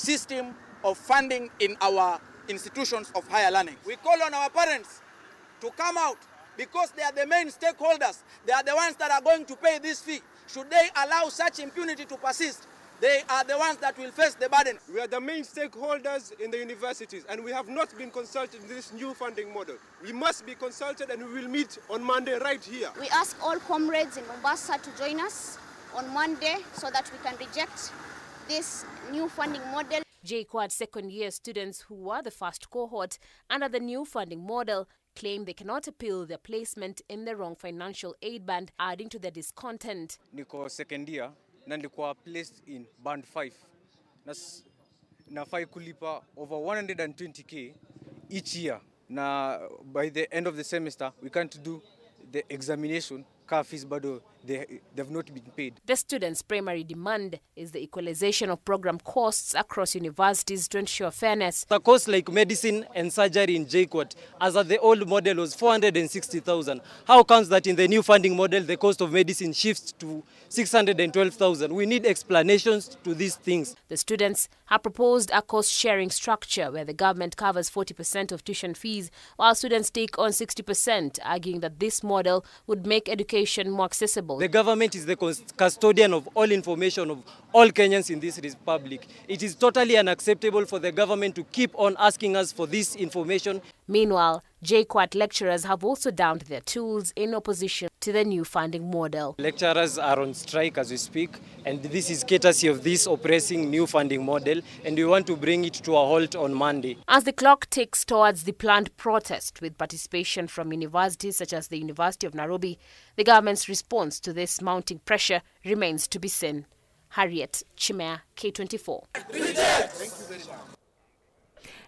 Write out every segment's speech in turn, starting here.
system of funding in our institutions of higher learning. We call on our parents to come out because they are the main stakeholders. They are the ones that are going to pay this fee. Should they allow such impunity to persist, they are the ones that will face the burden. We are the main stakeholders in the universities, and we have not been consulted in this new funding model. We must be consulted, and we will meet on Monday right here. We ask all comrades in Mombasa to join us on Monday so that we can reject this new funding model. J-Quad second-year students who were the first cohort under the new funding model claim they cannot appeal their placement in the wrong financial aid band, adding to their discontent. Niko second year na nilikuwa placed in band 5. Nafai kulipa over 120k each year. Na by the end of the semester we can't do the examination. Car fees bado they've not been paid. The students' primary demand is the equalization of program costs across universities to ensure fairness. The costs like medicine and surgery in JQuat, as at the old model, was 460,000. How comes that in the new funding model, the cost of medicine shifts to 612,000? We need explanations to these things. The students have proposed a cost-sharing structure where the government covers 40% of tuition fees, while students take on 60%, arguing that this model would make education more accessible. The government is the custodian of all information of all Kenyans in this republic. It is totally unacceptable for the government to keep on asking us for this information. Meanwhile, JQuat lecturers have also downed their tools in opposition to the new funding model. Lecturers are on strike as we speak, and this is courtesy of this oppressing new funding model, and we want to bring it to a halt on Monday. As the clock ticks towards the planned protest with participation from universities such as the University of Nairobi, the government's response to this mounting pressure remains to be seen. Harriet Chimea, K24.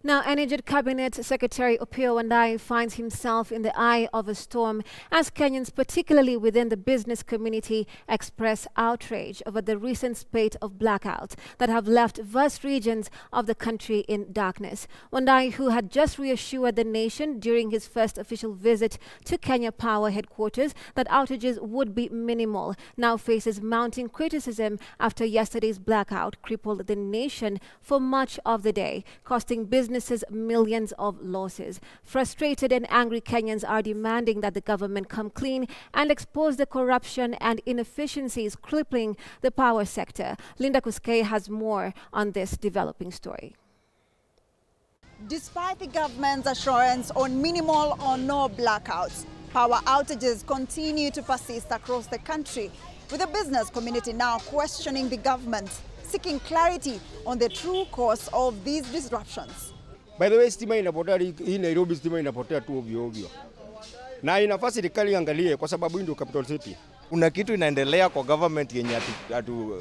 Now, Energy Cabinet Secretary Opiyo Wandayi finds himself in the eye of a storm as Kenyans, particularly within the business community, express outrage over the recent spate of blackouts that have left vast regions of the country in darkness. Wandayi, who had just reassured the nation during his first official visit to Kenya Power headquarters that outages would be minimal, now faces mounting criticism after yesterday's blackout crippled the nation for much of the day, costing businesses millions of losses. Frustrated and angry Kenyans are demanding that the government come clean and expose the corruption and inefficiencies crippling the power sector. Linda Kuskei has more on this developing story. Despite the government's assurance on minimal or no blackouts, power outages continue to persist across the country, with the business community now questioning the government, seeking clarity on the true cause of these disruptions. By the way, stima inapotea hii Nairobi, stima inapotea tu ovyo ovyo. Na inafaa serikali angalie kwa sababu ndio capital city. Kuna kitu inaendelea kwa government yenye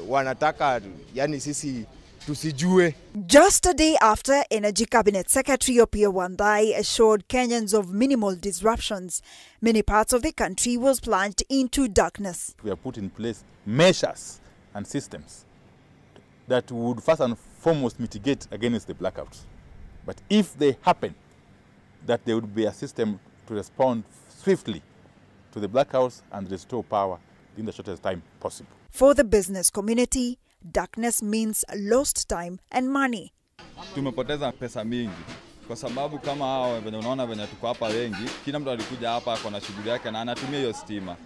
wanataka yani sisi tusijue. Just a day after Energy Cabinet Secretary Opiyo Wandayi assured Kenyans of minimal disruptions, many parts of the country was plunged into darkness. We have put in place measures and systems that would first and foremost mitigate against the blackouts. But if they happen, that there would be a system to respond swiftly to the blackouts and restore power in the shortest time possible. For the business community, darkness means lost time and money. Tumepoteza pesa mingi kwa sababu kama hao venye unaona venye tuko hapa wengi, kila mtu alikuja hapa ako na shughuli yake na anatumia hiyo stima.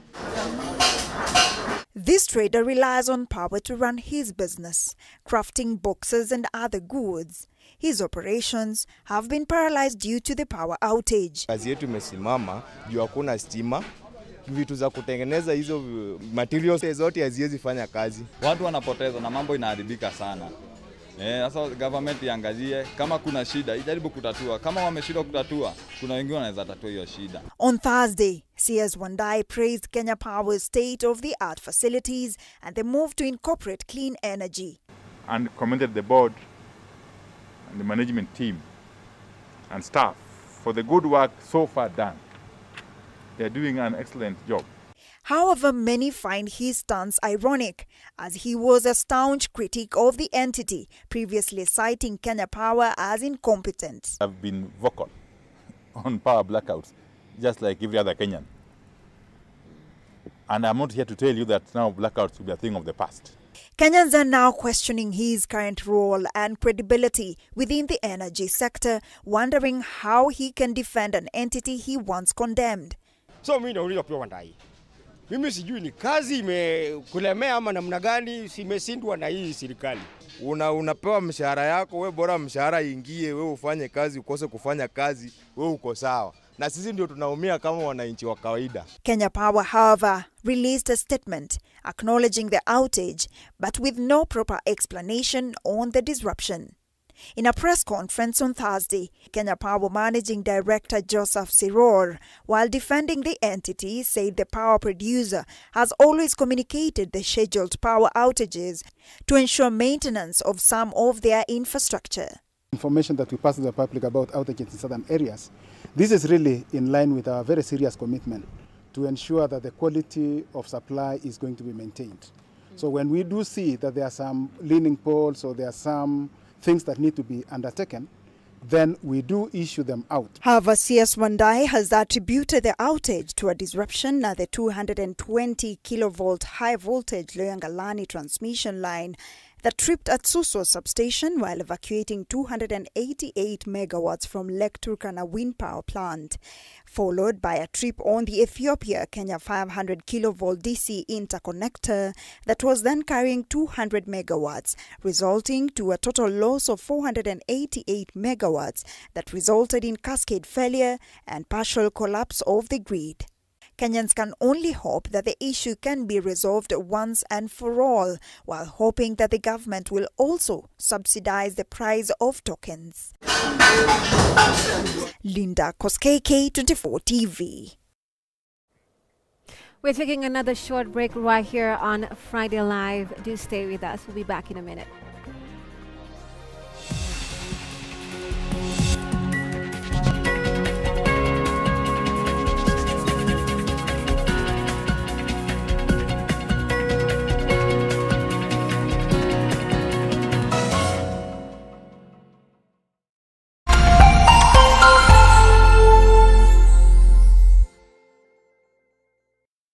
This trader relies on power to run his business, crafting boxes and other goods. His operations have been paralyzed due to the power outage. Kazi yetu imesimama juu hakuna stima. Vitu za kutengeneza hizo materials zote haziwezi fanya kazi. Watu wanapoteza na mambo inaharibika sana. Sasa government iangalie kama kuna shida, ijaribu kutatua. Kama wameshindwa kutatua, kuna wengine wanaweza tatua hiyo shida. On Thursday, CS Wandayi praised Kenya Power's state-of-the-art facilities and the move to incorporate clean energy. And commended the board and the management team and staff for the good work so far done. They are doing an excellent job. However, many find his stance ironic, as he was a staunch critic of the entity, previously citing Kenya Power as incompetent. I've been vocal on power blackouts, just like every other Kenyan. And I'm not here to tell you that now blackouts will be a thing of the past. Kenyans are now questioning his current role and credibility within the energy sector, wondering how he can defend an entity he once condemned. So mimi nauliza pia Wandai. Mimi sijui ni kazi imekulemea ama namna gani, simeshindwa na hii serikali. Unapewa mshahara yako, wewe bora mshahara ingie, wewe ufanye kazi, ukose kufanya kazi, wewe uko sawa. Na sisi ndio tunaumia kama wananchi wa kawaida. Kenya Power, however, released a statement acknowledging the outage, but with no proper explanation on the disruption. In a press conference on Thursday, Kenya Power Managing Director Joseph Siror, while defending the entity, said the power producer has always communicated the scheduled power outages to ensure maintenance of some of their infrastructure. Information that we pass to the public about outages in certain areas, this is really in line with our very serious commitment to ensure that the quality of supply is going to be maintained. So when we do see that there are some leaning poles or there are some things that need to be undertaken, then we do issue them out. However, CS Wandai has attributed the outage to a disruption at the 220 kilovolt high voltage Loyangalani transmission line that tripped at Suso substation while evacuating 288 megawatts from Lake Turkana wind power plant, followed by a trip on the Ethiopia-Kenya 500 kilovolt DC interconnector that was then carrying 200 megawatts, resulting to a total loss of 488 megawatts that resulted in cascade failure and partial collapse of the grid. Kenyans can only hope that the issue can be resolved once and for all, while hoping that the government will also subsidize the price of tokens. Linda Koskei, K24 TV. We're taking another short break right here on Friday Live. Do stay with us. We'll be back in a minute.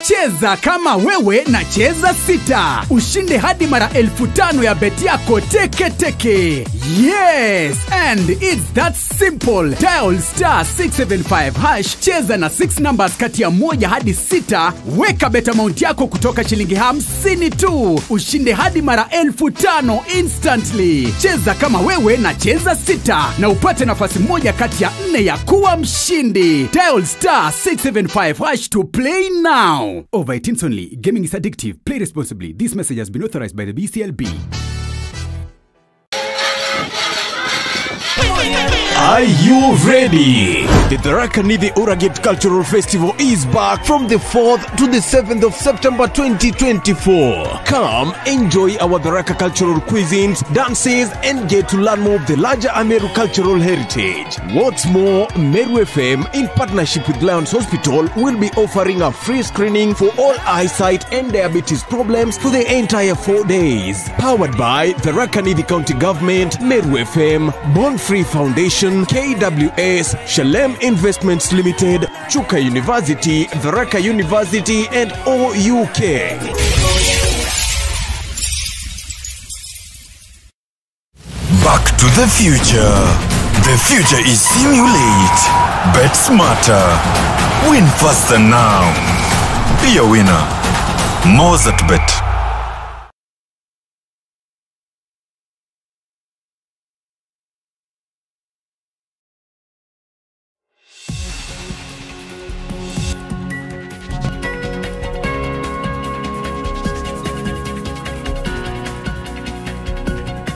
Cheza kama wewe na cheza sita. Ushinde hadi mara 5,000 ya beti yako teke teke. Yes, and it's that simple. Dial *675#. Cheza na 6 numbers kati ya 1 hadi 6. Weka bet amount yako kutoka shilingi 50 tu. Ushinde hadi mara 5,000 instantly. Cheza kama wewe na cheza sita. Na upate nafasi moja kati ya 4 ya kuwa mshindi. Dial *675# to play now. Over 18 only. Gaming is addictive. Play responsibly. This message has been authorized by the BCLB. Are you ready? The Tharaka Nithi Uragate Cultural Festival is back from the 4th to the 7th of September 2024. Come enjoy our Tharaka cultural cuisines, dances, and get to learn more of the larger Ameru cultural heritage. What's more, Meru FM, in partnership with Lions Hospital, will be offering a free screening for all eyesight and diabetes problems for the entire 4 days. Powered by Tharaka Nithi County Government, Meru FM, Born Free Foundation, KWS, Shalem Investments Limited, Chuka University, Tharaka University, and OUK. Back to the future. The future is simulate. Bet smarter. Win faster now. Be a winner. Mozart Bet.